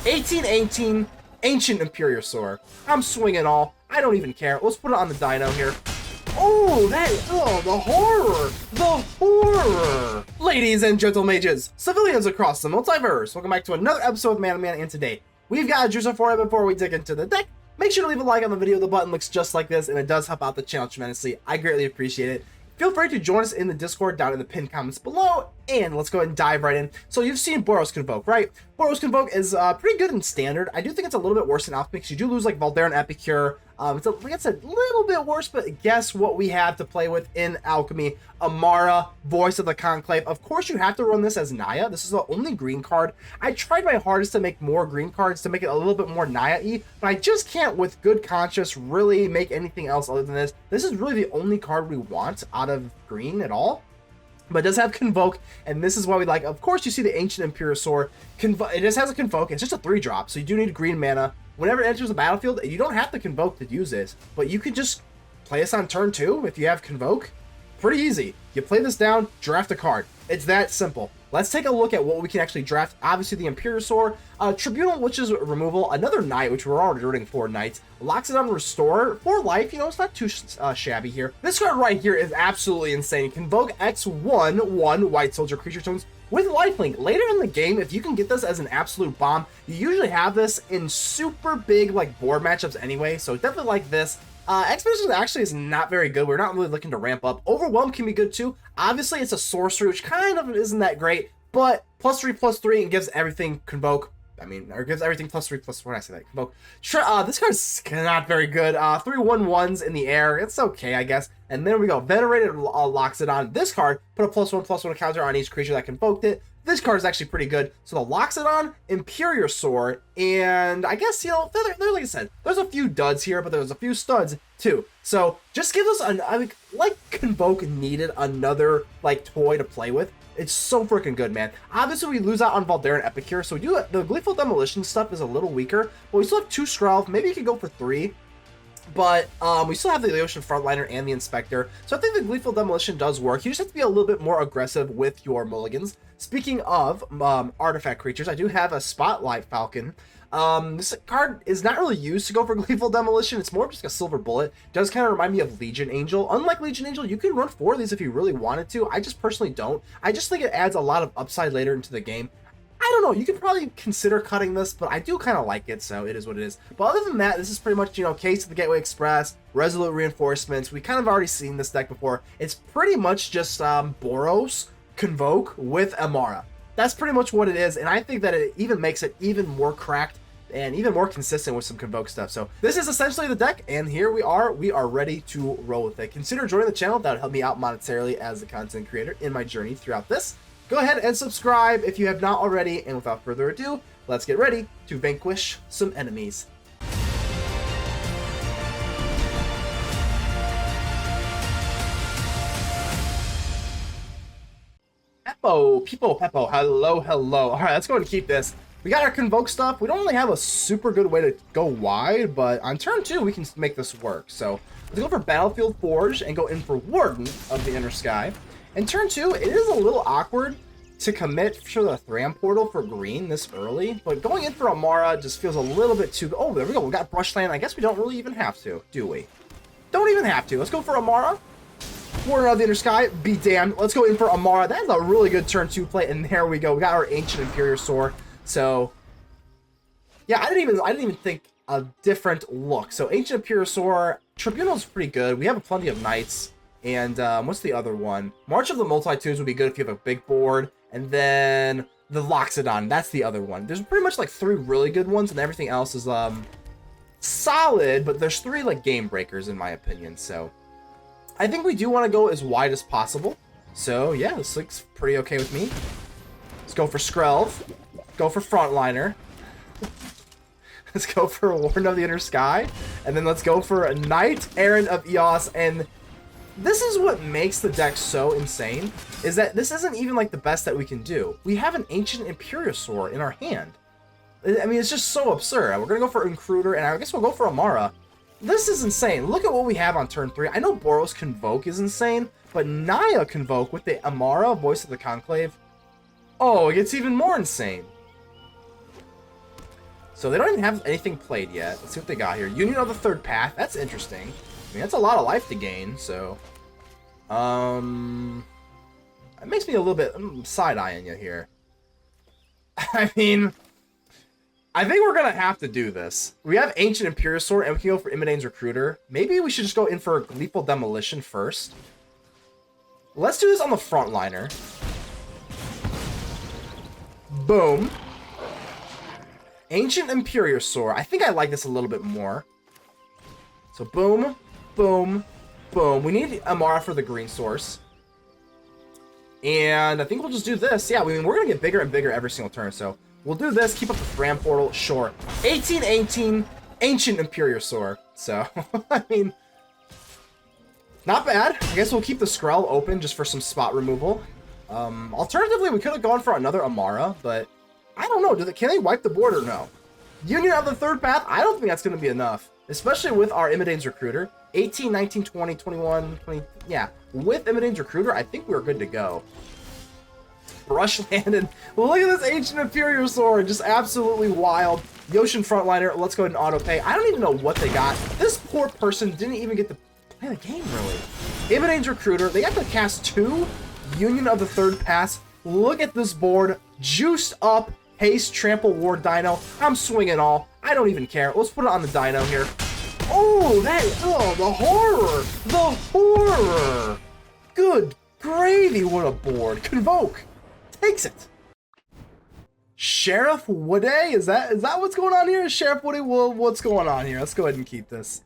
1818 Ancient Imperiosaur. I'm swinging all. I don't even care. Let's put it on the dyno here. Oh, the horror! The horror! Ladies and gentle mages, civilians across the multiverse, welcome back to another episode of Man, and today we've got a juicer for you. Before we dig into the deck, make sure to leave a like on the video. The button looks just like this, and it does help out the channel tremendously. I greatly appreciate it. Feel free to join us in the Discord down in the pinned comments below, and let's go ahead and dive right in. So you've seen Boros Convoke, right? Boros Convoke is pretty good in Standard. I do think it's a little bit worse in Alchemy because you do lose like A-Thran Epicure. It's a little bit worse, but guess what we have to play with in Alchemy? Emmara, Voice of the Conclave. Of course, you have to run this as Naya. This is the only green card. I tried my hardest to make more green cards to make it a little bit more Naya-y, but I just can't, with good conscience, really make anything else other than this. This is really the only card we want out of green at all. But it does have Convoke, and this is why we like. Of course, you see the Ancient Imperiosaur. It just has a Convoke. It's just a 3-drop, so you do need green mana. Whenever it enters the battlefield, you don't have to Convoke to use this, but you could just play this on turn 2 if you have Convoke. Pretty easy. You play this down, draft a card. It's that simple. Let's take a look at what we can actually draft. Obviously, the Imperiosaur, Tribunal, which is removal, another Knight, which we're already rooting for Knights, locks it on Restore for life. You know, it's not too shabby here. This card right here is absolutely insane. Convoke X1, 1 White Soldier creature tones with lifelink. Later in the game, if you can get this as an absolute bomb, you usually have this in super big like board matchups anyway, so definitely like this. Expedition actually is not very good. We're not really looking to ramp up. Overwhelm can be good too. Obviously, it's a sorcery, which kind of isn't that great, but +3/+3 and gives everything Convoke. I mean, or gives everything +3/+4. When I say that, Convoke. This card's not very good. 3 1/1s in the air. It's okay, I guess. And then we go. Venerated locks it on. This card, put a +1/+1 counter on each creature that convoked it. This card is actually pretty good. So the locks it on, Imperiosaur, and I guess, you know, they're like I said, there's a few duds here, but there's a few studs too. So just give us I mean, like Convoke needed another like toy to play with. It's so freaking good, man. Obviously, we lose out on A-Thran Epicure, so we do the Gleeful Demolition stuff is a little weaker, but we still have 2 Skrelv. Maybe you could go for 3. But we still have the Yotian Frontliner and the Inspector, so I think the Gleeful Demolition does work. You just have to be a little bit more aggressive with your mulligans. Speaking of artifact creatures, I do have a Spotlight Falcon. This card is not really used to go for Gleeful Demolition. It's more just a silver bullet. It does kind of remind me of Legion Angel. Unlike Legion Angel, you can run 4 of these if you really wanted to. I just personally don't. I just think it adds a lot of upside later into the game. I don't know, you could probably consider cutting this, but I do kind of like it, so it is what it is. But other than that, this is pretty much, you know, Case of the Gateway Express, Resolute Reinforcements. We kind of already seen this deck before. It's pretty much just Boros Convoke with Emmara. That's pretty much what it is, and I think that it even makes it even more cracked and even more consistent with some Convoke stuff. So this is essentially the deck, and here we are ready to roll with it. Consider joining the channel. That would help me out monetarily as a content creator in my journey throughout this. Go ahead and subscribe if you have not already, and without further ado, let's get ready to vanquish some enemies. Peppo, hello. All right, let's go ahead and keep this. We got our Convoke stuff. We don't really have a super good way to go wide, but on turn 2, we can make this work. So let's go for Battlefield Forge and go in for Warden of the Inner Sky. In turn 2, it is a little awkward to commit for the A-Thran Portal for green this early, but going in for Emmara just feels a little bit too... Oh, there we go. We got Brushland. I guess we don't really even have to, do we? Don't even have to. Let's go for Emmara. Warden of the Inner Sky, be damned. Let's go in for Emmara. That's a really good turn 2 play, and there we go. We got our Ancient Imperiosaur. So, yeah, I didn't even think a different look. So, Ancient Imperiosaur, Tribunal's pretty good. We have plenty of Knights. And what's the other one? March of the Multitudes would be good if you have a big board. And then the Loxodon, that's the other one. There's pretty much like 3 really good ones, and everything else is solid, but there's 3 like game breakers in my opinion. So I think we do want to go as wide as possible. So yeah, this looks pretty okay with me. Let's go for Skrelv. Go for Frontliner. Let's go for Warden of the Inner Sky. And then let's go for a Knight-Errant of Eos. And this is what makes the deck so insane, is that this isn't even like the best that we can do. We have an Ancient Imperiosaur in our hand. I mean, it's just so absurd. We're going to go for Incruder, and I guess we'll go for Emmara. This is insane. Look at what we have on turn 3. I know Boros Convoke is insane, but Naya Convoke with the Emmara, Voice of the Conclave, oh, it gets even more insane. So they don't even have anything played yet. Let's see what they got here. Union of the Third Path. That's interesting. I mean, that's a lot of life to gain, so... It makes me a little bit side-eyeing you here. I mean... I think we're gonna have to do this. We have Ancient Imperiosaur, and we can go for Imodane's Recruiter. Maybe we should just go in for Gleeful Demolition first. Let's do this on the Frontliner. Boom. Ancient Imperiosaur. I think I like this a little bit more. So boom, boom, boom. We need Emmara for the green source. And I think we'll just do this. Yeah, I mean, we're going to get bigger and bigger every single turn. So we'll do this. Keep up the A-Thran Portal. Sure. 1818 Ancient Imperiosaur. So, I mean, not bad. I guess we'll keep the Skrelv open just for some spot removal. Alternatively, we could have gone for another Emmara, but I don't know. Can they wipe the board or no? Union of the Third Path? I don't think that's going to be enough, especially with our Imodane's Recruiter. 18, 19, 20, 21, 20. Yeah, with Imodane's Recruiter, I think we're good to go. Brushland, and look at this Ancient Imperiosaur, just absolutely wild. Yotian Frontliner, let's go ahead and auto-pay. I don't even know what they got. This poor person didn't even get to play the game, really. Imodane's Recruiter, they got to cast 2 Union of the Third Path. Look at this board, juiced up, haste, trample, ward, dino. I'm swinging all. I don't even care. Let's put it on the dino here. Oh, the horror. The horror. Good gravy, what a board. Convoke takes it. Sheriff Woody, is that what's going on here? Sheriff Woody, well, what's going on here? Let's go ahead and keep this.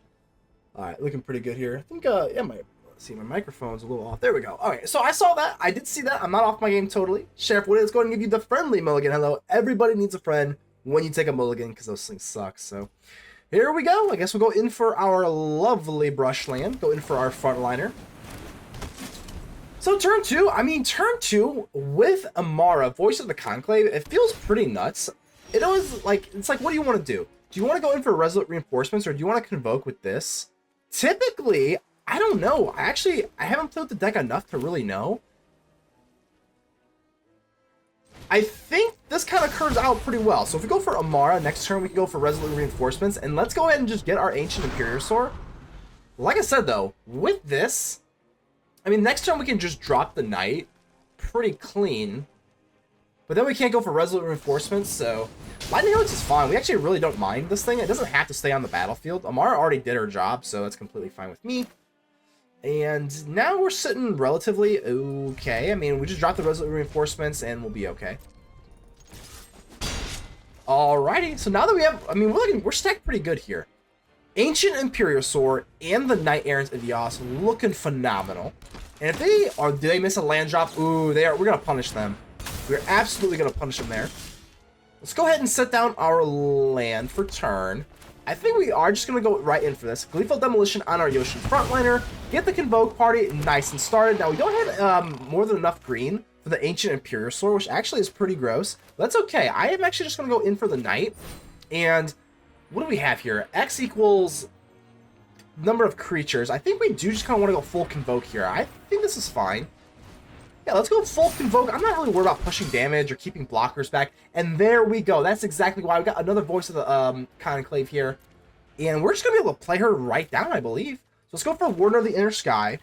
All right, looking pretty good here. I think, yeah, let's see, my microphone's a little off. There we go. Okay, so I saw that. I did see that. I'm not off my game totally. Sheriff Woody, let's go ahead and give you the friendly mulligan. Hello, everybody needs a friend when you take a mulligan because those things suck. So here we go. I guess we'll go in for our lovely Brushland. Go in for our Frontliner. So turn 2, I mean, turn 2 with Emmara, Voice of the Conclave, it feels pretty nuts. It's like, what do you want to do? Do you want to go in for Resolute Reinforcements, or do you want to Convoke with this? Typically, I don't know. I haven't played the deck enough to really know. I think this kind of curves out pretty well. So if we go for Emmara, next turn we can go for Resolute Reinforcements, and let's go ahead and just get our Ancient Imperiosaur. Like I said, though, with this... I mean, next turn we can just drop the Knight pretty clean. But then we can't go for Resolute Reinforcements, so... Lightning Helix is fine. We actually really don't mind this thing. It doesn't have to stay on the battlefield. Emmara already did her job, so that's completely fine with me. And now we're sitting relatively okay. I mean, we just dropped the Resolute Reinforcements and we'll be okay. Alrighty, so now that we have... I mean, we're stacked pretty good here. Ancient Imperiosaur and the Knight-Errant of Eos looking phenomenal. And if they are, do they miss a land drop? Ooh, we're gonna punish them. We're absolutely gonna punish them there. Let's go ahead and set down our land for turn. I think we are just gonna go right in for this. Gleeful Demolition on our Yotian Frontliner. Get the Convoke party nice and started. Now we don't have more than enough green for the Ancient Imperiosaur, which actually is pretty gross. But that's okay. I am actually just gonna go in for the Knight. And what do we have here? X equals number of creatures. I think we do just kind of want to go full Convoke here. I think this is fine. Yeah, let's go full Convoke. I'm not really worried about pushing damage or keeping blockers back. And there we go. That's exactly why we got another Voice of the Conclave here. And we're just going to be able to play her right down, I believe. So let's go for Warden of the Inner Sky.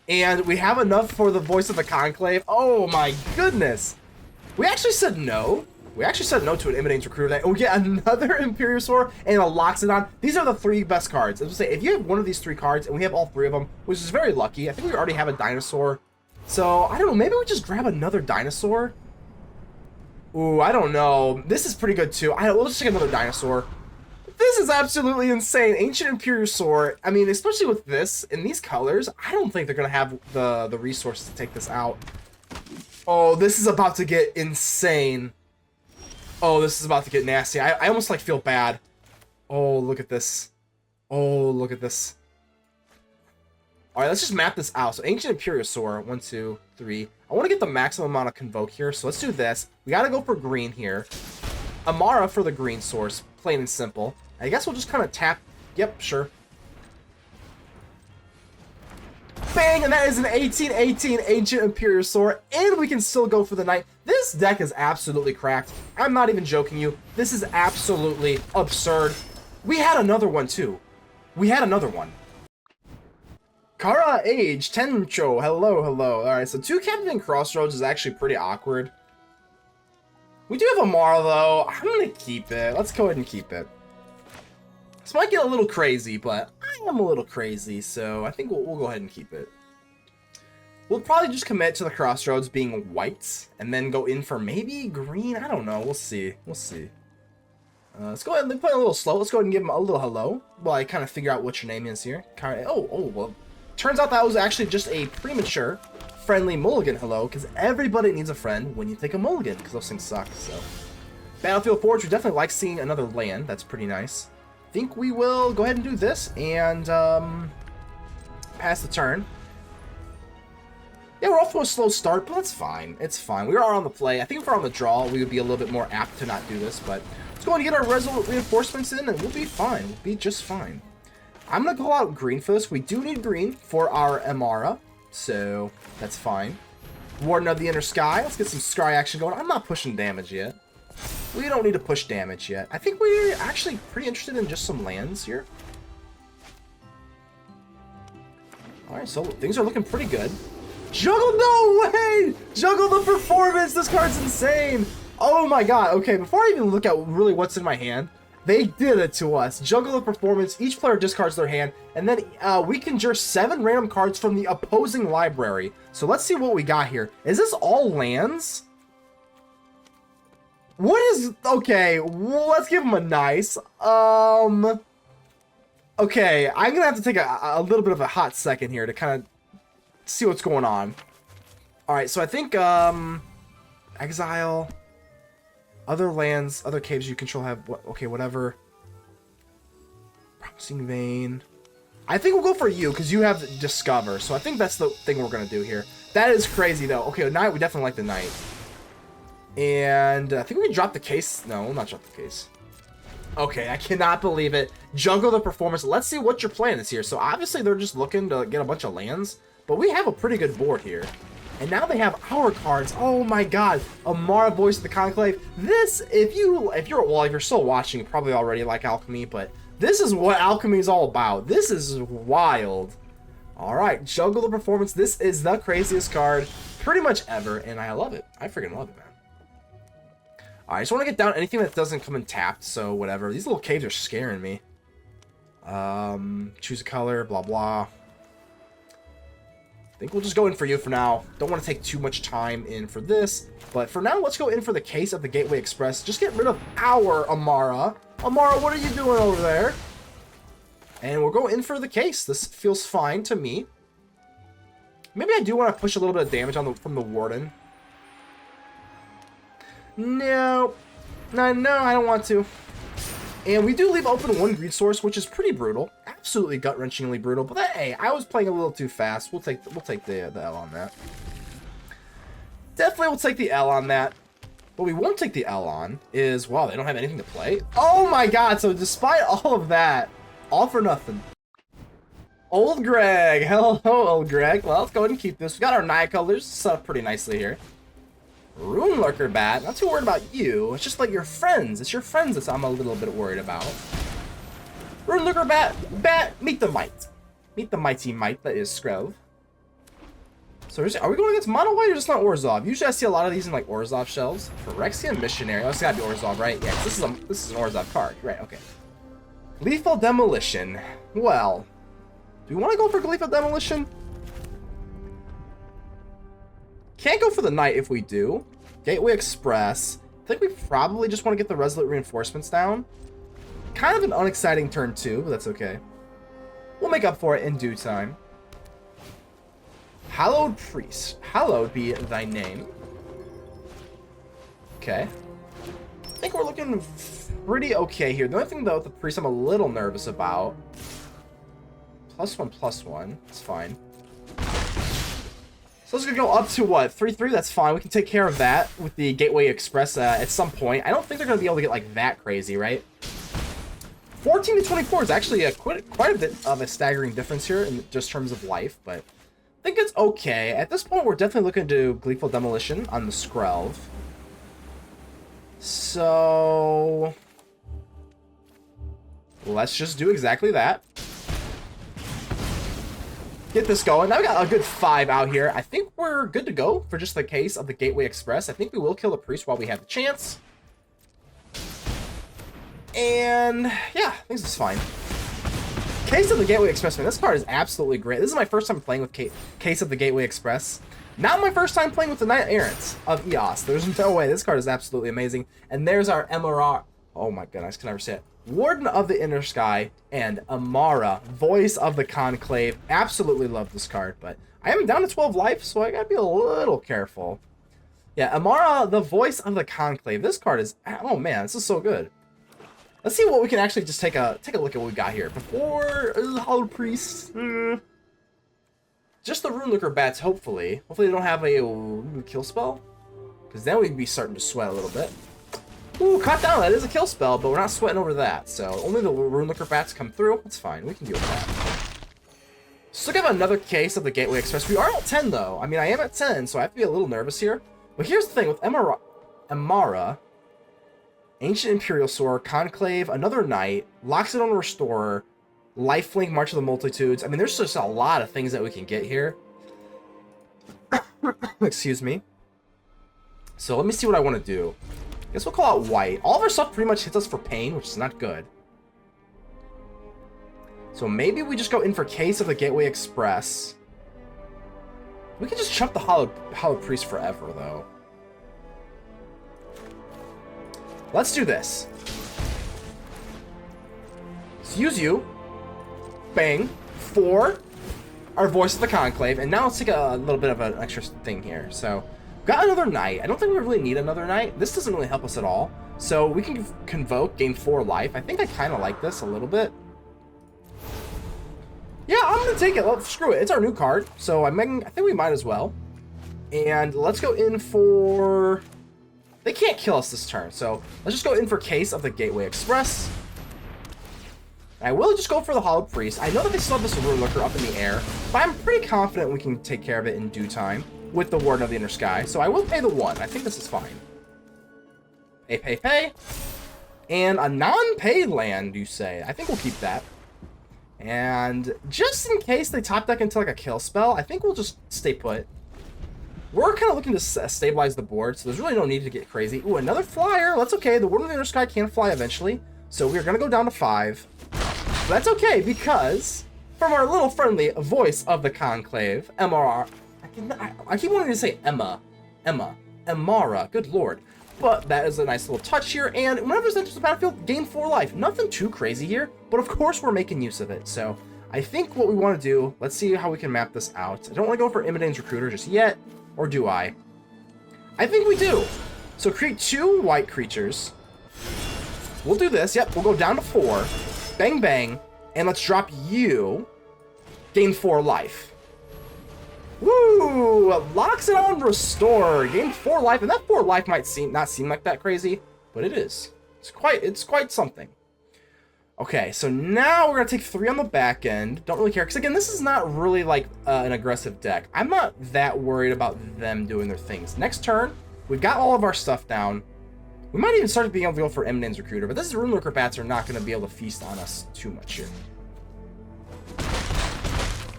And we have enough for the Voice of the Conclave. Oh my goodness. We actually said no. We actually said no to an Imodane's Recruiter. And we get another Imperiosaur and a Loxodon. These are the 3 best cards. As I say, if you have one of these 3 cards, and we have all 3 of them, which is very lucky. I think we already have a dinosaur. So, I don't know. Maybe we just grab another dinosaur. Ooh, I don't know. This is pretty good, too. We'll just take another dinosaur. This is absolutely insane. Ancient Imperiosaur. I mean, especially with this, in these colors, I don't think they're going to have the resources to take this out. Oh, this is about to get insane. Oh, this is about to get nasty. I almost, like, feel bad. Oh, look at this. Oh, look at this. Alright, let's just map this out. So, Ancient Imperiosaur. 1, 2, 3. I want to get the maximum amount of Convoke here. So, let's do this. We got to go for green here. Emmara for the green source. Plain and simple. I guess we'll just kind of tap. Yep, sure. Bang! And that is an 18-18 Ancient Imperiosaur. And we can still go for the Knight. This deck is absolutely cracked. I'm not even joking you. This is absolutely absurd. We had another one too. We had another one. Kara Age Tencho. Hello, hello. Alright, so 2 Captivating Crossroads is actually pretty awkward. We do have Emmara though. I'm gonna keep it. Let's go ahead and keep it. This might get a little crazy, but I am a little crazy, so I think we'll go ahead and keep it. We'll probably just commit to the Crossroads being white, and then go in for maybe green. I don't know. We'll see. We'll see. Let's go ahead and play a little slow. Let's go ahead and give him a little hello while I kind of figure out what your name is here. Well, turns out that was actually just a premature friendly mulligan hello, because everybody needs a friend when you take a mulligan, because those things suck, so. Battlefield Forge, we definitely like seeing another land. That's pretty nice. I think we will go ahead and do this, and pass the turn. Yeah, we're off to a slow start, but that's fine. It's fine. We are on the play. I think if we're on the draw, we would be a little bit more apt to not do this, but let's go ahead and get our Resolute Reinforcements in, and we'll be fine. We'll be just fine. I'm going to call out green for this. We do need green for our Emmara, so that's fine. Warden of the Inner Sky. Let's get some Scry action going. I'm not pushing damage yet. We don't need to push damage yet. I think we're actually pretty interested in just some lands here. Alright, so things are looking pretty good. Juggle, no way! Juggle the Performance! This card's insane! Oh my god, okay, before I even look at really what's in my hand, they did it to us. Juggle the Performance, each player discards their hand, and then we conjure 7 random cards from the opposing library. So let's see what we got here. Is this all lands? What is... Okay, well, let's give him a nice. Okay, I'm gonna have to take a little bit of a hot second here to kind of see what's going on. Alright, so I think, exile, other lands, other caves you control have, okay, whatever. Promising Vein. I think we'll go for you, because you have Discover, so I think that's the thing we're gonna do here. That is crazy, though. Okay, Knight, we definitely like the Knight. And I think we can drop the case. No, we'll not drop the case. Okay, I cannot believe it. Juggle the Performance. Let's see what your plan is here. So obviously they're just looking to get a bunch of lands, but we have a pretty good board here. And now they have our cards. Oh my god. Emmara, Voice of the Conclave. This, if you're still watching, you probably already like Alchemy, but this is what Alchemy is all about. This is wild. Alright, Juggle the Performance. This is the craziest card pretty much ever, and I love it. I freaking love it, man. Alright, I just want to get down anything that doesn't come in tapped, so whatever. These little caves are scaring me. Choose a color, blah blah. I think we'll just go in for you for now. Don't want to take too much time in for this. But for now, let's go in for the case of the Gateway Express. Just get rid of our Emmara. Emmara, what are you doing over there? And we'll go in for the case. This feels fine to me. Maybe I do want to push a little bit of damage on from the Warden. No. No, I don't want to. And we do leave open 1 greed source, which is pretty brutal. Absolutely gut-wrenchingly brutal. But hey, I was playing a little too fast. We'll take the L on that. Definitely we'll take the L on that. What we won't take the L on is, wow, they don't have anything to play. Oh my god, so despite all of that, all for nothing. Old Greg. Hello, old Greg. Well, let's go ahead and keep this. We got our Naya colors set up pretty nicely here. Rune Lurker Bat, not too worried about you. It's just like your friends. It's your friends that I'm a little bit worried about. Rune Lurker Bat, meet the Mite. Meet the mighty Mite that is Skrelv. So are we going against Mono White or just not Orzhov? Usually I see a lot of these in like Orzhov shelves. Phyrexian Missionary. Oh, it's gotta be Orzhov, right? Yeah, this is an Orzhov card. Right, okay. Gleeful Demolition. Well, do we want to go for Gleeful Demolition? Can't go for the Knight if we do. Gateway Express. I think we probably just want to get the Resolute Reinforcements down. Kind of an unexciting turn too, but that's okay. We'll make up for it in due time. Hallowed Priest. Hallowed be thy name. Okay. I think we're looking pretty okay here. The only thing though with the Priest I'm a little nervous about. +1/+1. It's fine. So it's going to go up to, what, 3/3? That's fine. We can take care of that with the Gateway Express at some point. I don't think they're going to be able to get, like, that crazy, right? 14 to 24 is actually quite a bit of a staggering difference here in just terms of life, but I think it's okay. At this point, we're definitely looking to do Gleeful Demolition on the Skrelv. So let's just do exactly that. Get this going. Now we got a good 5 out here. I think we're good to go for just the case of the Gateway Express. I think we will kill the priest while we have the chance. And yeah, I think this is fine. Case of the Gateway Express, man, this card is absolutely great. This is my first time playing with Case of the Gateway Express. Not my first time playing with the Knight-Errant of Eos. There's no way. This card is absolutely amazing. And there's our Emmara. Oh my goodness, I can never say it. Warden of the Inner Sky and Emmara, Voice of the Conclave. Absolutely love this card, but I am down to 12 life, so I gotta be a little careful. Yeah, Emmara, the Voice of the Conclave. This card is, oh man, this is so good. Let's see what we can actually just take a look at what we got here. Before Hollow Priest, just the Runelooker bats, hopefully. Hopefully they don't have a kill spell, because then we'd be starting to sweat a little bit. Ooh, cut down, that is a kill spell, but we're not sweating over that. So only the Runelooker bats come through. That's fine, we can deal with that. So we have another case of the Gateway Express. We are at 10 though. I mean, I am at 10, so I have to be a little nervous here. But here's the thing, with Emmara, Ancient Imperial Sword, Conclave, another Knight, Loxodon Restorer, Lifelink, March of the Multitudes. I mean, there's just a lot of things that we can get here. Excuse me. So let me see what I want to do. I guess we'll call out white. All of our stuff pretty much hits us for pain, which is not good. So maybe we just go in for Case of the Gateway Express. We can just chump the Hollow Priest forever, though. Let's do this. Let's use you. Bang. 4. Our Voice of the Conclave. And now let's take a little bit of an extra thing here. So, got another Knight. I don't think we really need another Knight. This doesn't really help us at all. So, we can Convoke, gain 4 life. I think I kind of like this a little bit. Yeah, I'm going to take it. Well, screw it. It's our new card. So, I think we might as well. And let's go in for... They can't kill us this turn. So, let's just go in for Case of the Gateway Express. I will just go for the Hollow Priest. I know that they still have this Runelooker up in the air, but I'm pretty confident we can take care of it in due time with the Warden of the Inner Sky. So I will pay the 1. I think this is fine. Pay. And a non-pay land, you say. I think we'll keep that. And just in case they top deck into like a kill spell, I think we'll just stay put. We're kind of looking to stabilize the board, so there's really no need to get crazy. Ooh, another flyer. That's okay. The Warden of the Inner Sky can fly eventually. So we're going to go down to 5. But that's okay, because from our little friendly Voice of the Conclave, Emmara. I keep wanting to say Emmara. Good lord. But that is a nice little touch here. And whenever this enters the battlefield, gain 4 life. Nothing too crazy here, but of course we're making use of it. So I think what we want to do, let's see how we can map this out. I don't want to go for Imodane's Recruiter just yet, or do I? I think we do. So create 2 white creatures. We'll do this. Yep, we'll go down to 4. Bang, bang. And let's drop you. Gain 4 life. Woo! Loxodon Restore. Gain 4 life. And that 4 life might not seem like that crazy, but it is. It's quite something. Okay, so now we're going to take 3 on the back end. Don't really care. Because again, this is not really like an aggressive deck. I'm not that worried about them doing their things. Next turn, we've got all of our stuff down. We might even start being able to go for Imodane's Recruiter, but this is Runelooker bats are not going to be able to feast on us too much here.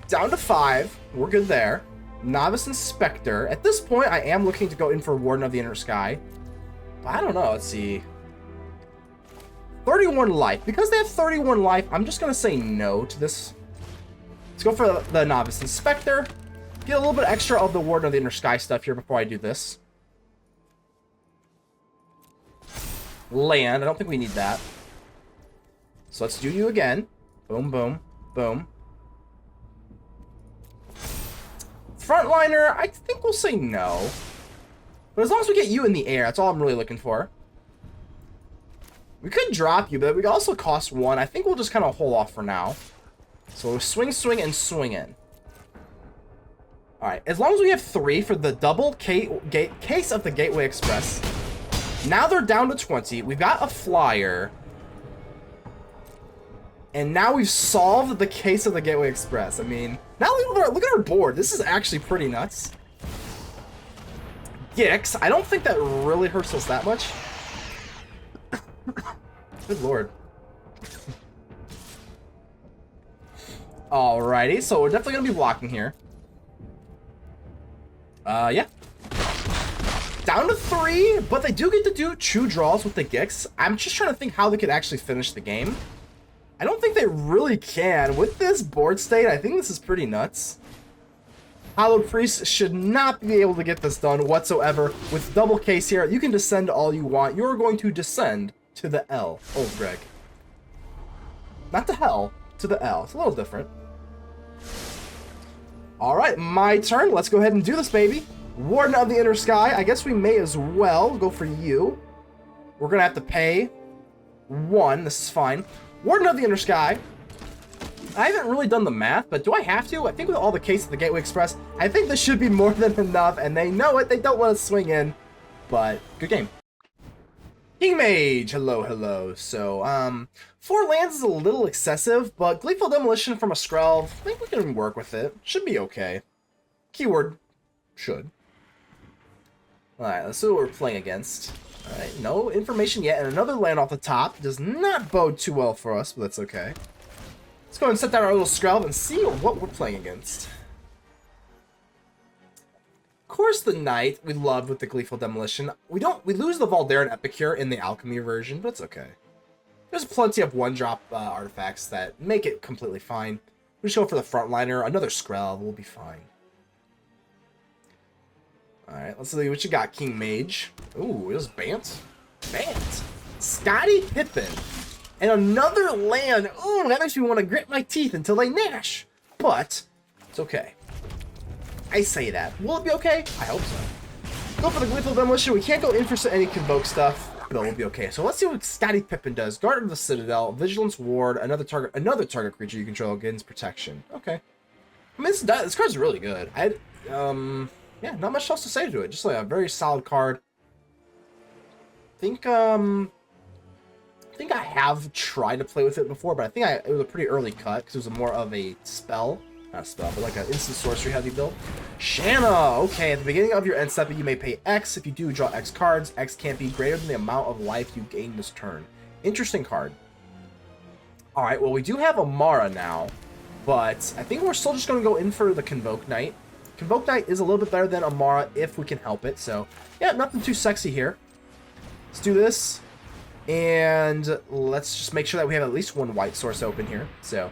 Down to 5. We're good there. Novice Inspector. At this point, I am looking to go in for Warden of the Inner Sky. But I don't know. Let's see. 31 life. Because they have 31 life, I'm just going to say no to this. Let's go for the Novice Inspector. Get a little bit extra of the Warden of the Inner Sky stuff here before I do this. Land. I don't think we need that. So let's do you again. Boom, boom, boom. Frontliner, I think we'll say no. But as long as we get you in the air, that's all I'm really looking for. We could drop you, but we also cost 1. I think we'll just kind of hold off for now. So we'll swing, swing, and swing in. Alright, as long as we have 3 for the double case of the Gateway Express. Now they're down to 20. We've got a flyer. And now we've solved the case of the Gateway Express. I mean, now look at our board. This is actually pretty nuts. Gix, I don't think that really hurts us that much. Good lord. Alrighty, so we're definitely gonna be blocking here. Yeah. Down to 3, but they do get to do 2 draws with the Gix. I'm just trying to think how they could actually finish the game. I don't think they really can. With this board state, I think this is pretty nuts. Hollow Priest should not be able to get this done whatsoever. With double case here, you can descend all you want. You're going to descend to the L, old Greg. Not to hell, to the L. It's a little different. Alright, my turn. Let's go ahead and do this, baby. Warden of the Inner Sky. I guess we may as well go for you. We're going to have to pay 1. This is fine. Warden of the Inner Sky. I haven't really done the math, but do I have to? I think with all the cases of the Gateway Express, I think this should be more than enough, and they know it. They don't want to swing in, but good game. King Mage, hello, hello. So, 4 lands is a little excessive, but Gleeful Demolition from a Skrelv, I think we can work with it. Should be okay. Keyword, should. Alright, let's see what we're playing against. Alright, no information yet, and another land off the top does not bode too well for us, but that's okay. Let's go ahead and set down our little Skrelv and see what we're playing against. Of course, the Knight we loved with the Gleeful Demolition. We lose the Valdaran Epicure in the Alchemy version, but it's okay. There's plenty of 1-drop artifacts that make it completely fine. We just go for the Frontliner, another Skrelv, we'll be fine. Alright, let's see what you got, King Mage. Ooh, it was Bant. Bant. Scotty Pippin. And another land. Ooh, that makes me want to grit my teeth until they gnash. But, it's okay. I say that. Will it be okay? I hope so. Go for the Gleeful Demolition. We can't go in for any Convoke stuff, but we'll be okay. So let's see what Scotty Pippin does. Guard of the Citadel, Vigilance Ward, another target creature you control gains protection. Okay. I mean, this card's really good. Yeah, not much else to say to it. Just like a very solid card. I think I have tried to play with it before, but I think it was a pretty early cut because it was more of a spell. Not a spell, but like an instant sorcery heavy build. Shanna! Okay, at the beginning of your end step, you may pay X. If you do, draw X cards. X can't be greater than the amount of life you gain this turn. Interesting card. Alright, well, we do have Emmara now, but I think we're still just going to go in for the Convoke Knight. Convoke Knight is a little bit better than Emmara if we can help it, so yeah, nothing too sexy here. Let's do this, and let's just make sure that we have at least 1 white source open here, so...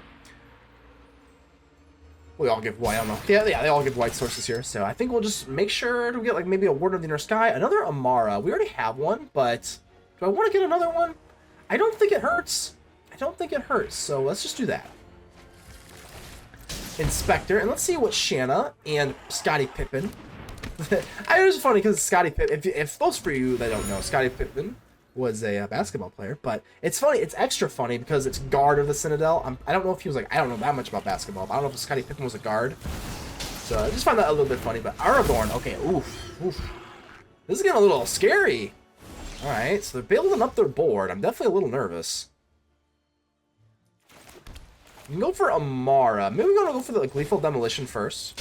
We all give white, I don't know. Yeah, they all give white sources here, so I think we'll just make sure to get like maybe a Warden of the Inner Sky, another Emmara. We already have one, but do I want to get another one? I don't think it hurts. I don't think it hurts, so let's just do that. Inspector, and let's see what Shanna and Scotty Pippin. I it was funny because Scotty Pippin, if those for you that don't know, Scotty Pippin was a basketball player, but it's funny, it's extra funny because it's guard of the Citadel. I don't know if he was like, I don't know that much about basketball, but I don't know if Scotty Pippin was a guard. So I just find that a little bit funny, but Aragorn, okay, oof. This is getting a little scary. Alright, so they're building up their board. I'm definitely a little nervous. You can go for Emmara. Maybe we're going to go for the Gleeful Demolition first.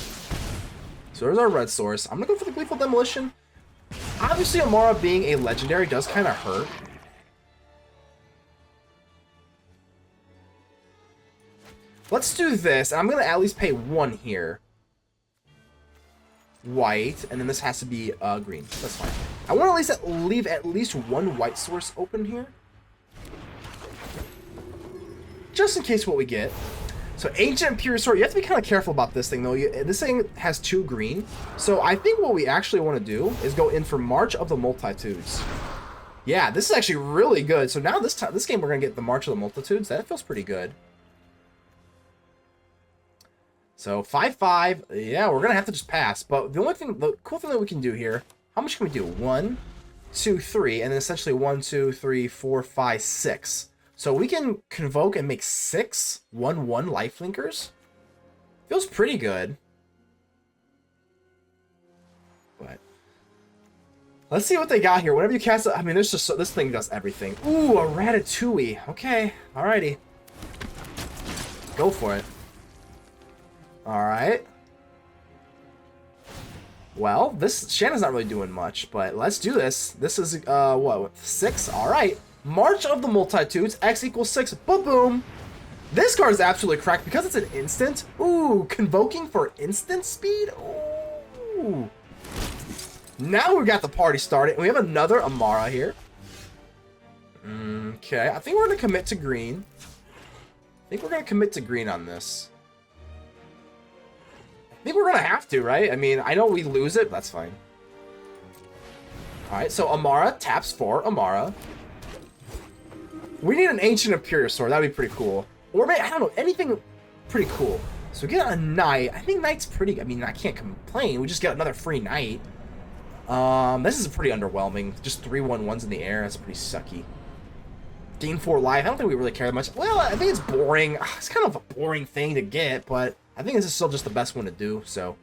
So there's our red source. I'm going to go for the Gleeful Demolition. Obviously, Emmara being a legendary does kind of hurt. Let's do this. I'm going to at least pay 1 here. White. And then this has to be green. That's fine. I want to at least leave at least 1 white source open here. Just in case what we get. So Ancient Imperial Sword, you have to be kind of careful about this thing though. This thing has 2 green. So I think what we actually want to do is go in for March of the Multitudes. Yeah, this is actually really good. So now this game we're going to get the March of the Multitudes. That feels pretty good. So 5/5. Yeah, we're going to have to just pass. But the cool thing that we can do here, how much can we do? 1, 2, 3, and then essentially 1, 2, 3, 4, 5, 6. So we can Convoke and make 6 1/1 lifelinkers. Feels pretty good. But let's see what they got here. Whenever you cast it, I mean, there's just this thing does everything. Ooh, a Ratatouille. Okay, alrighty. Go for it. Alright. Well, this Shannon's not really doing much, but let's do this. This is, what, 6? Alright. March of the Multitudes, X equals 6, boom! This card is absolutely cracked because it's an instant. Ooh, Convoking for instant speed? Ooh. Now we've got the party started, and we have another Emmara here. Okay, I think we're going to commit to green. On this. I think we're going to have to, right? I mean, I know we lose it, but that's fine. Alright, so Emmara taps for Emmara. We need an Ancient Imperial Sword. That would be pretty cool. Or maybe, I don't know, anything pretty cool. So we get a Knight. I think Knight's pretty... I mean, I can't complain. We just get another free Knight. This is pretty underwhelming. Just 3/1/1s in the air. That's pretty sucky. Gain 4 life. I don't think we really care that much. Well, I think it's boring. It's kind of a boring thing to get, but I think this is still just the best one to do, so.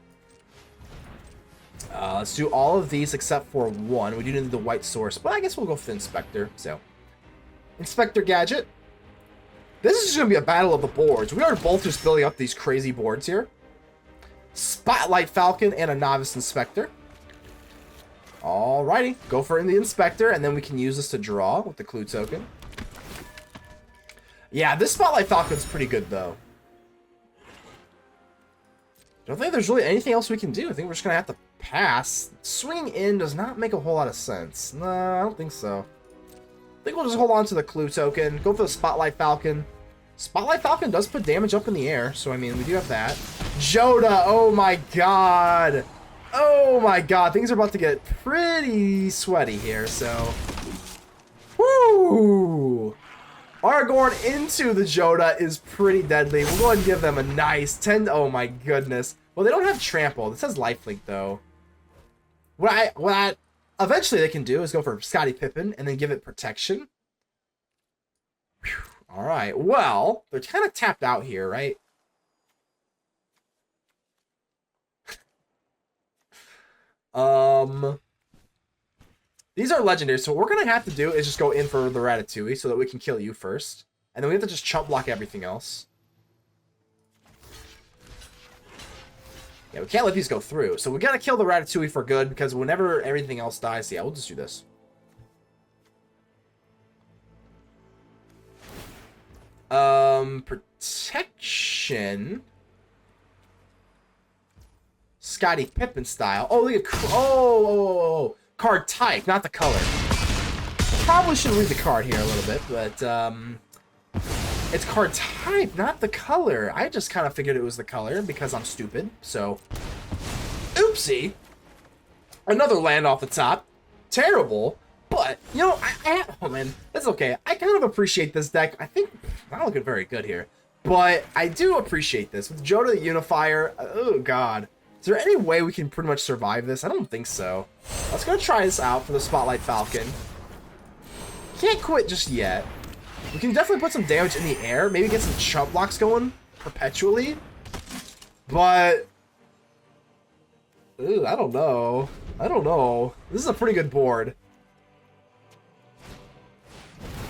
Let's do all of these except for one. We do need the white source, but I guess we'll go for the Inspector, so. Inspector Gadget. This is just going to be a battle of the boards. We are both just building up these crazy boards here. Spotlight Falcon and a Novice Inspector. Alrighty. Go for the Inspector, and then we can use this to draw with the clue token. Yeah, this Spotlight Falcon's pretty good, though. Don't think there's really anything else we can do. I think we're just going to have to pass. Swinging in does not make a whole lot of sense. No, I don't think so. I think we'll just hold on to the clue token. Go for the Spotlight Falcon. Spotlight Falcon does put damage up in the air, so I mean, we do have that. Joda, oh my god. Oh my god, things are about to get pretty sweaty here, so. Woo! Aragorn into the Joda is pretty deadly. We'll go ahead and give them a nice 10. Oh my goodness. Well, they don't have Trample. This has Lifelink, though. What eventually they can do is go for Scottie Pippen and then give it protection. All right. Well, they're kind of tapped out here, right? These are legendary, so what we're going to have to do is just go in for the Ratatouille so that we can kill you first. And then we have to just chump block everything else. Yeah, we can't let these go through. So we got to kill the Ratatouille for good, because whenever everything else dies, yeah, we'll just do this. Protection. Scottie Pippen style. Oh, look at... Oh. Card type, not the color. Probably should read the card here a little bit, but it's card type, not the color. I just kind of figured it was the color because I'm stupid, so oopsie. Another land off the top. Terrible, but you know, oh man, that's okay. I kind of appreciate this deck. I think not looking very good here, but I do appreciate this with Joda the Unifier. Oh god. Is there any way we can pretty much survive this? I don't think so. Let's go try this out for the Spotlight Falcon. Can't quit just yet. We can definitely put some damage in the air. Maybe get some chump blocks going perpetually. But... Ooh, I don't know. This is a pretty good board.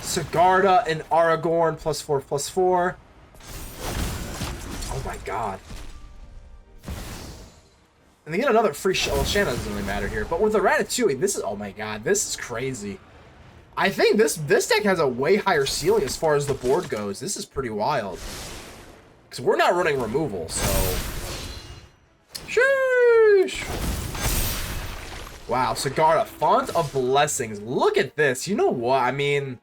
Sigarda and Aragorn +4/+4. Oh my god. And they get another free well, Shannon doesn't really matter here. But with the Ratatouille, this is... Oh my god, this is crazy. I think this deck has a way higher ceiling as far as the board goes. This is pretty wild. Because we're not running removal, so... Sheesh! Wow, Sigarda, Font of Blessings. Look at this. You know what? I mean...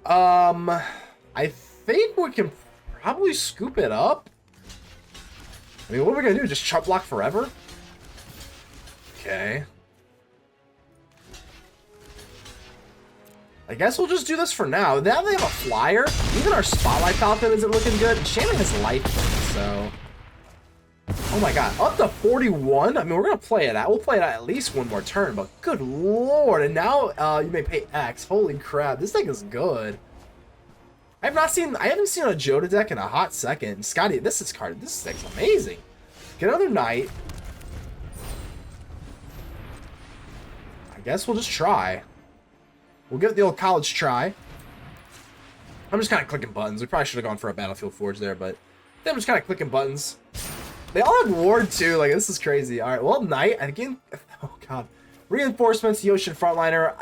I think we can probably scoop it up. I mean, what are we gonna do? Just chump block forever? Okay. I guess we'll just do this for now. Now they have a flyer. Even our Spotlight Falcon isn't looking good. And Shannon has life, so... Oh my god, up to 41? I mean, we're gonna play it out. We'll play it out at least one more turn, but good lord. And now, you may pay X. Holy crap, this deck is good. I haven't seen a Joda deck in a hot second. Scotty, this deck's amazing. Get another Knight. I guess we'll just try. We'll give it the old college try. I'm just kind of clicking buttons. We probably should have gone for a Battlefield Forge there, but I'm just kind of clicking buttons. They all have Ward too. Like, this is crazy. All right, well, Knight again. Oh god, Reinforcements, Yotian Frontliner.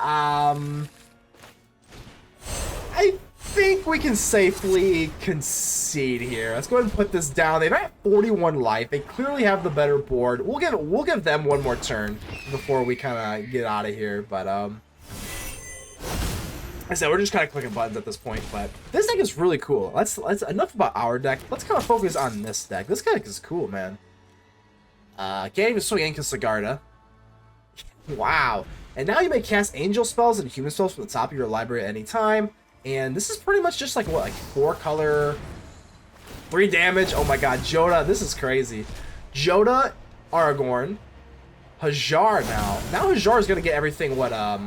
I think we can safely concede here. Let's go ahead and put this down. They've got 41 life. They clearly have the better board. We'll give them one more turn before we kind of get out of here. But I said we're just kind of clicking buttons at this point. But this deck is really cool. Let's enough about our deck. Let's kind of focus on this deck. This deck is cool, man. Can't even swing Inca Sigarda. Wow. And now you may cast angel spells and human spells from the top of your library at any time. And this is pretty much just like, what, like 4 color, 3 damage. Oh my god, Joda, this is crazy. Joda, Aragorn, Hajar now. Now Hajar is going to get everything what, I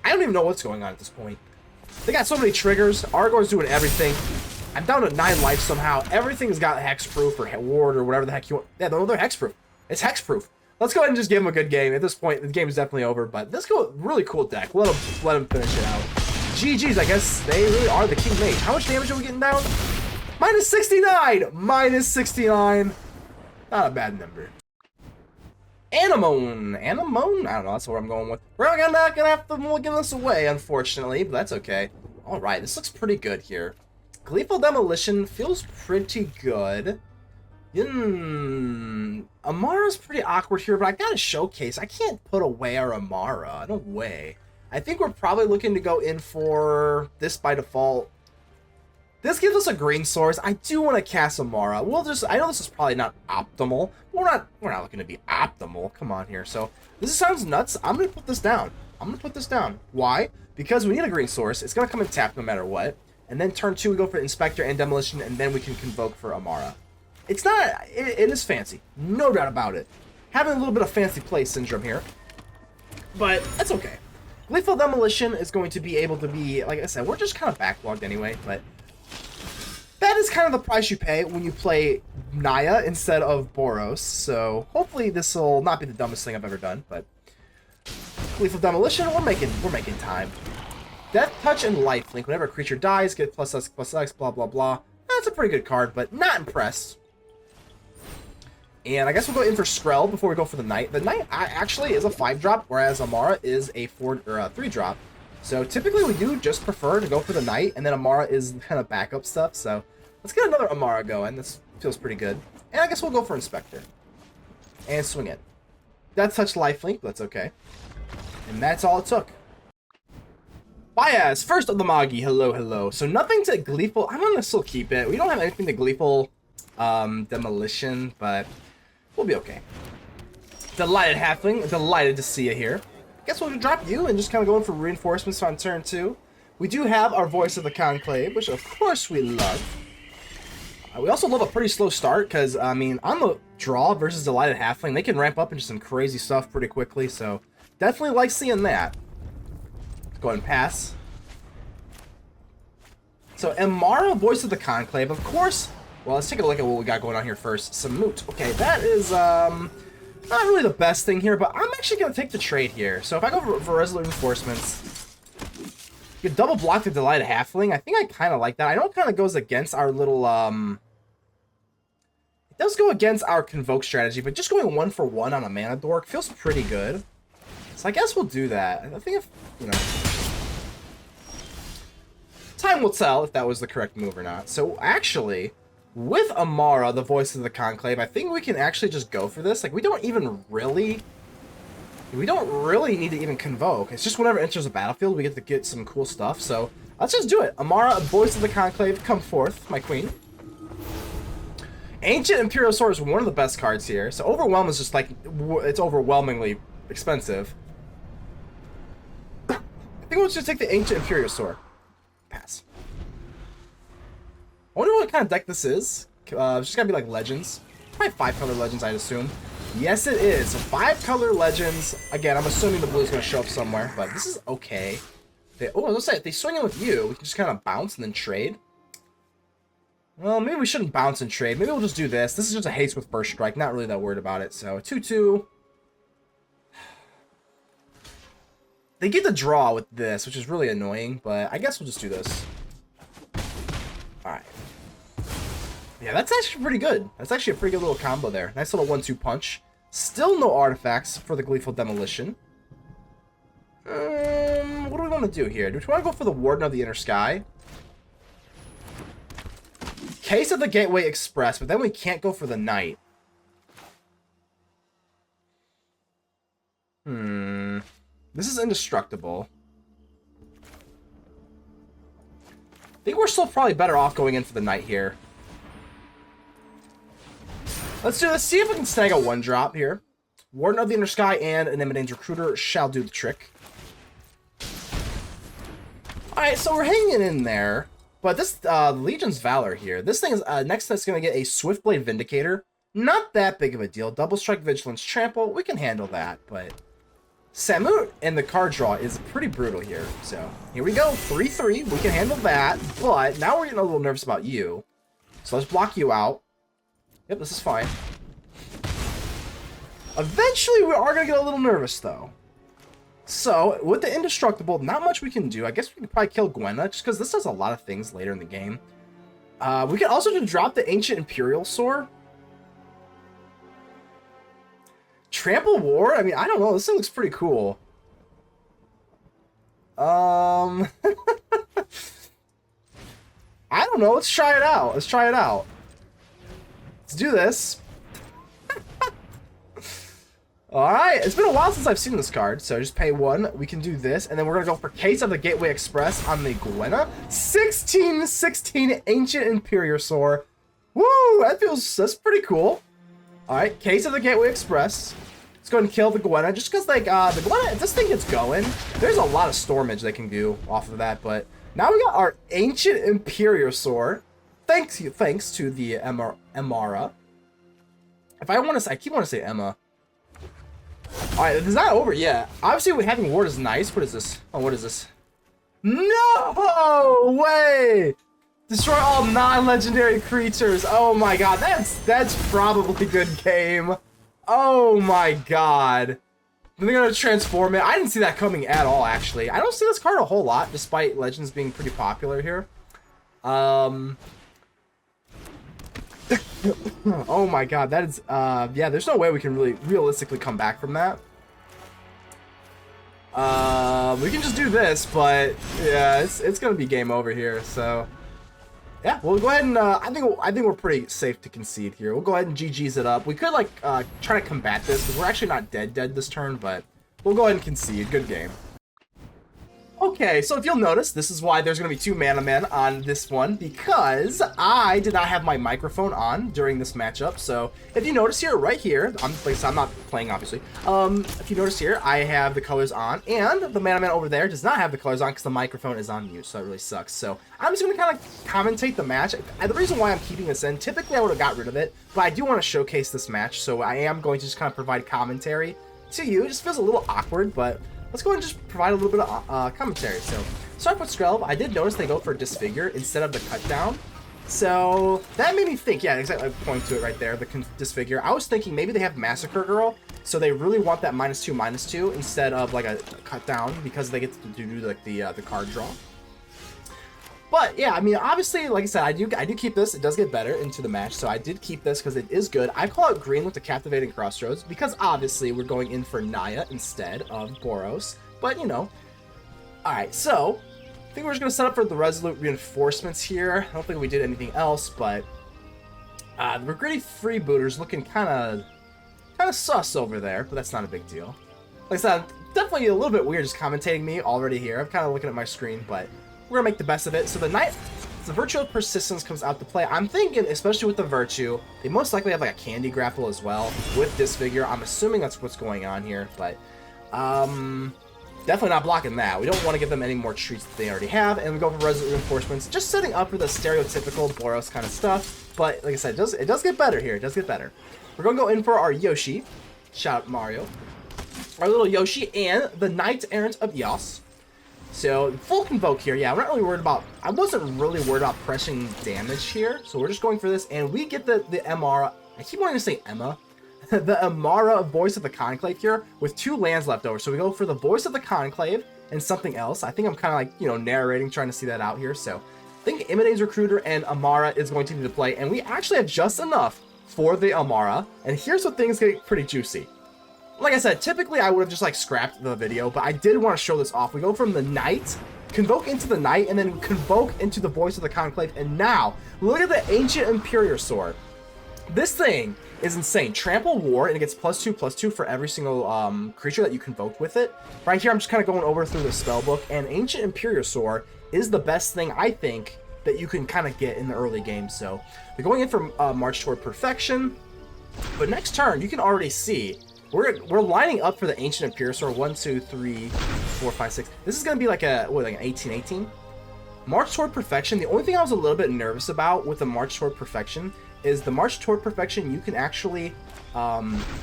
don't even know what's going on at this point. They got so many triggers. Aragorn's doing everything. I'm down to 9 life somehow. Everything's got hexproof or ward or whatever the heck you want. Yeah, no, they're hexproof. It's hexproof. Let's go ahead and just give him a good game. At this point, the game is definitely over, but let's go, really cool deck. Let him finish it out. GG's, I guess they really are the king mage. How much damage are we getting down? Minus 69! Minus 69. Not a bad number. Anemone. Anemone? I don't know, that's what I'm going with. We're not gonna have to give this away, unfortunately, but that's okay. Alright, this looks pretty good here. Gleeful Demolition feels pretty good. Emmara's pretty awkward here, but I gotta showcase. I can't put away our Emmara. No way. I think we're probably looking to go in for this by default. This gives us a green source. I do want to cast Emmara. We'll just, I know this is probably not optimal. We're not looking to be optimal. Come on here. So this sounds nuts. I'm gonna put this down. Why? Because we need a green source. It's gonna come in tap no matter what. And then turn 2 we go for Inspector and Demolition, and then we can Convoke for Emmara. It's not, it is fancy. No doubt about it. Having a little bit of fancy play syndrome here. But that's okay. Gleeful Demolition is going to be able to be, like I said, we're just kind of backlogged anyway, but that is kind of the price you pay when you play Naya instead of Boros, so hopefully this will not be the dumbest thing I've ever done, but Gleeful Demolition, we're making time. Death Touch and Lifelink, whenever a creature dies, get +X, blah blah blah. That's a pretty good card, but not impressed. And I guess we'll go in for Skrelv before we go for the Knight. The Knight actually is a 5-drop, whereas Emmara is a 3-drop. So typically we do just prefer to go for the Knight, and then Emmara is kind of backup stuff. So let's get another Emmara going. This feels pretty good. And I guess we'll go for Inspector. And swing it. Death Touch Lifelink, that's okay. And that's all it took. Bias, first of the Magi, hello, hello. So nothing to Gleeful, I'm gonna still keep it. We don't have anything to Gleeful Demolition, but we'll be okay. Delighted Halfling, delighted to see you here. Guess we'll drop you and just kind of go in for Reinforcements on turn 2. We do have our Voice of the Conclave, which of course we love. We also love a pretty slow start, because, I mean, on the draw versus Delighted Halfling, they can ramp up into some crazy stuff pretty quickly, so definitely like seeing that. Let's go ahead and pass. So, Emmara, Voice of the Conclave, of course. Well, let's take a look at what we got going on here first. Samut. Okay, that is, not really the best thing here, but I'm actually going to take the trade here. So if I go for Resolute Reinforcements, you double block the Delighted Halfling. I think I kind of like that. I know it kind of goes against our little, it does go against our Convoke strategy, but just going 1 for 1 on a mana dork feels pretty good. So I guess we'll do that. I think if, you know, time will tell if that was the correct move or not. So actually, with Emmara, the Voice of the Conclave, I think we can actually just go for this. Like, we don't really need to even Convoke. It's just whenever it enters a battlefield, we get to get some cool stuff. So let's just do it. Emmara, Voice of the Conclave, come forth, my queen. Ancient Imperial Sword is one of the best cards here. So Overwhelm is just like, it's overwhelmingly expensive. I think we'll just take the Ancient Imperial Sword. Pass. I wonder what kind of deck this is. It's just gotta be like Legends. Probably 5-color Legends, I'd assume. Yes, it is. So 5-color Legends. Again, I'm assuming the blue's gonna show up somewhere, but this is okay. I was gonna say, if they swing in with you, we can just kind of bounce and then trade. Well, maybe we shouldn't bounce and trade. Maybe we'll just do this. This is just a haste with First Strike. Not really that worried about it. So 2-2. They get the draw with this, which is really annoying, but I guess we'll just do this. Alright. Yeah, that's actually pretty good. That's actually a pretty good little combo there. Nice little 1-2 punch. Still no artifacts for the Gleeful Demolition. What do we want to do here? Do we want to go for the Warden of the Inner Sky? Case of the Gateway Express, but then we can't go for the Knight. This is indestructible. I think we're still probably better off going in for the Knight here. Let's do this. See if we can snag a 1-drop here. Warden of the Inner Sky and an Imodane's Recruiter shall do the trick. Alright, so we're hanging in there. But this Legion's Valor here. This thing is next that's going to get a Swiftblade Vindicator. Not that big of a deal. Double Strike, Vigilance, Trample. We can handle that, but Samut and the card draw is pretty brutal here. So here we go. 3-3. We can handle that. But now we're getting a little nervous about you. So let's block you out. Yep, this is fine. Eventually, we are going to get a little nervous, though. So, with the Indestructible, not much we can do. I guess we could probably kill Gwenna, just because this does a lot of things later in the game. We can also just drop the Ancient Imperial Sword. Trample War? I mean, I don't know. This thing looks pretty cool. I don't know. Let's try it out. Let's try it out. Let's do this. Alright, it's been a while since I've seen this card, so just pay 1. We can do this, and then we're going to go for Case of the Gateway Express on the Gwenna. 16-16 Ancient Imperiosaur. Woo! That's pretty cool. Alright, Case of the Gateway Express. Let's go ahead and kill the Gwenna, just because, like, the Gwenna, if this thing gets going, there's a lot of stormage they can do off of that, but now we got our Ancient Imperiosaur. Thanks to the Emmara. I keep wanting to say Emma. Alright, it's not over yet. Obviously, having Ward is nice. What is this? Oh, what is this? No way! Destroy all non-legendary creatures. Oh my god, that's probably a good game. Oh my god. They're gonna transform it. I didn't see that coming at all, actually. I don't see this card a whole lot, despite Legends being pretty popular here. Oh my god, that is, yeah, there's no way we can really realistically come back from that. We can just do this, but yeah, it's gonna be game over here, so yeah, we'll go ahead and, I think we're pretty safe to concede here. We'll go ahead and GG's it up. We could, like, try to combat this, because we're actually not dead this turn, but we'll go ahead and concede. Good game. Okay, so if you'll notice, this is why there's going to be 2 mana men on this one, because I did not have my microphone on during this matchup. So if you notice here, right here, I'm not playing, obviously. If you notice here, I have the colors on, and the mana man over there does not have the colors on because the microphone is on mute, so that really sucks. So I'm just going to kind of commentate the match. The reason why I'm keeping this in, typically I would have got rid of it, but I do want to showcase this match, so I am going to just kind of provide commentary to you. It just feels a little awkward, but let's go ahead and just provide a little bit of commentary. So, start with Skrelv. I did notice they go for Disfigure instead of the Cut Down. So, that made me think, yeah, exactly, I point to it right there, the Disfigure. I was thinking maybe they have Massacre Girl, so they really want that -2/-2 instead of, like, a Cut Down, because they get to do, like, the card draw. But, yeah, I mean, obviously, like I said, I do keep this. It does get better into the match, so I did keep this because it is good. I call out green with the Captivating Crossroads because, obviously, we're going in for Naya instead of Boros. But, you know. Alright, so I think we're just going to set up for the Resolute Reinforcements here. I don't think we did anything else, but the Gritty Freebooter's looking kind of sus over there, but that's not a big deal. Like I said, definitely a little bit weird just commentating me already here. I'm kind of looking at my screen, but we're gonna make the best of it. So the Virtue of Persistence comes out to play. I'm thinking, especially with the Virtue, they most likely have like a Candy Grapple as well with Disfigure. I'm assuming that's what's going on here, but definitely not blocking that. We don't want to give them any more treats that they already have, and we go for Resolute Reinforcements, just setting up for the stereotypical Boros kind of stuff. But like I said, it does get better here. It does get better. We're gonna go in for our Yoshi. Shout out Mario. Our little Yoshi and the Knight-Errant of Eos. So, full Convoke here. Yeah, I'm not really worried about... I wasn't really worried about pressing damage here. So, we're just going for this. And we get the Emmara... I keep wanting to say Emma. The Emmara Voice of the Conclave here with 2 lands left over. So, we go for the Voice of the Conclave and something else. I think I'm kind of like, you know, narrating, trying to see that out here. So, think Imodane's Recruiter and Emmara is going to need to play, and we actually have just enough for the Emmara, and here's where things get pretty juicy. Like I said, typically I would have just like scrapped the video, but I did want to show this off. We go from the Knight, Convoke into the Knight, and then Convoke into the Voice of the Conclave, and now, look at the Ancient Imperiosaur. This thing is insane. Trample War, and it gets +2/+2 for every single creature that you convoked with it. Right here, I'm just kind of going over through the spellbook, and Ancient Imperiosaur is the best thing, I think, that you can kind of get in the early game. So, we're going in for March toward Perfection, but next turn, you can already see, we're lining up for the Ancient Imperiosaur. 1, 2, 3, 4, 5, 6. This is going to be like a, what, like an 18/18? March toward Perfection, the only thing I was a little bit nervous about with the March toward Perfection is the March toward Perfection, you can actually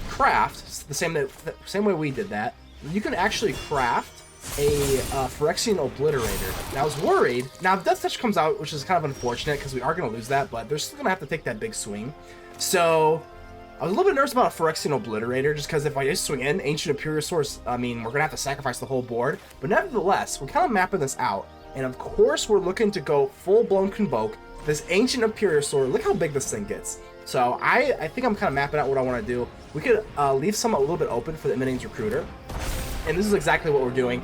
craft, the same way we did that, you can actually craft a Phyrexian Obliterator. Now I was worried, now Death Touch comes out, which is kind of unfortunate because we are going to lose that, but they're still going to have to take that big swing. So I was a little bit nervous about a Phyrexian Obliterator, just because if I just swing in, Ancient Imperiosaur, I mean, we're going to have to sacrifice the whole board, but nevertheless, we're kind of mapping this out, and of course we're looking to go full-blown Convoke, this Ancient Imperiosaur. Look how big this thing gets. So I think I'm kind of mapping out what I want to do. We could leave some a little bit open for the Imodane's Recruiter, and this is exactly what we're doing.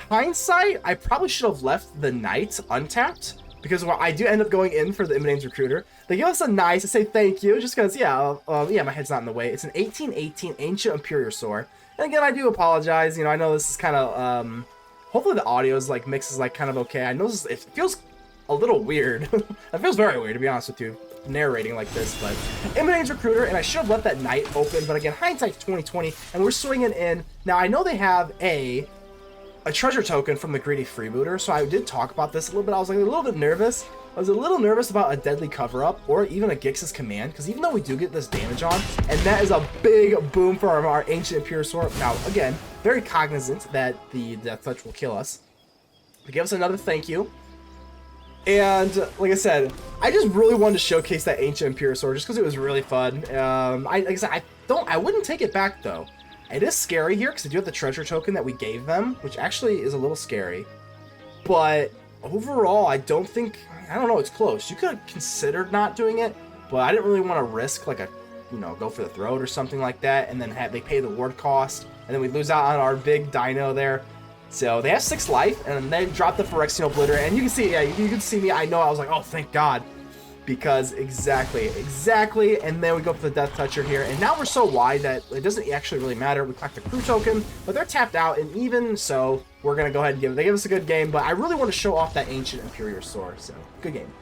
Hindsight, I probably should have left the Knight untapped, because when I do end up going in for the Imodane's Recruiter, they give us a nice to say thank you, just because, yeah, my head's not in the way. It's an 18/18 Ancient Imperiosaur. And again, I do apologize. You know, I know this is kind of, hopefully the audio is, like, mix is, like, kind of okay. I know this, it feels a little weird. It feels very weird, to be honest with you, narrating like this, but Imodane's Recruiter, and I should have left that Knight open, but again, hindsight's 20/20, and we're swinging in. Now, I know they have a treasure token from the Greedy Freebooter, so I did talk about this a little bit. I was like a little bit nervous. I was a little nervous about a Deadly Cover-Up, or even a Gix's Command, because even though we do get this damage on, and that is a big boom for our Ancient Imperiosaur. Now, again, very cognizant that the Death Touch will kill us. They give us another thank you. And like I said, I just really wanted to showcase that Ancient Imperiosaur just because it was really fun. Like I said, I wouldn't take it back though. It is scary here because I do have the treasure token that we gave them, which actually is a little scary. But overall, I don't know, it's close. You could have considered not doing it, but I didn't really want to risk like a, go for the throat or something like that, and then they pay the ward cost, and then we lose out on our big dino there. So they have 6 life, and they drop the Phyrexian Obliterator, and you can see, yeah, you can see me. I know, I was like, oh, thank God, because exactly, and then we go for the Death Toucher here, and now we're so wide that it doesn't actually really matter. We collect the crew token, but they're tapped out, and even so, we're gonna go ahead and they give us a good game. But I really want to show off that Ancient Imperiosaur, so good game.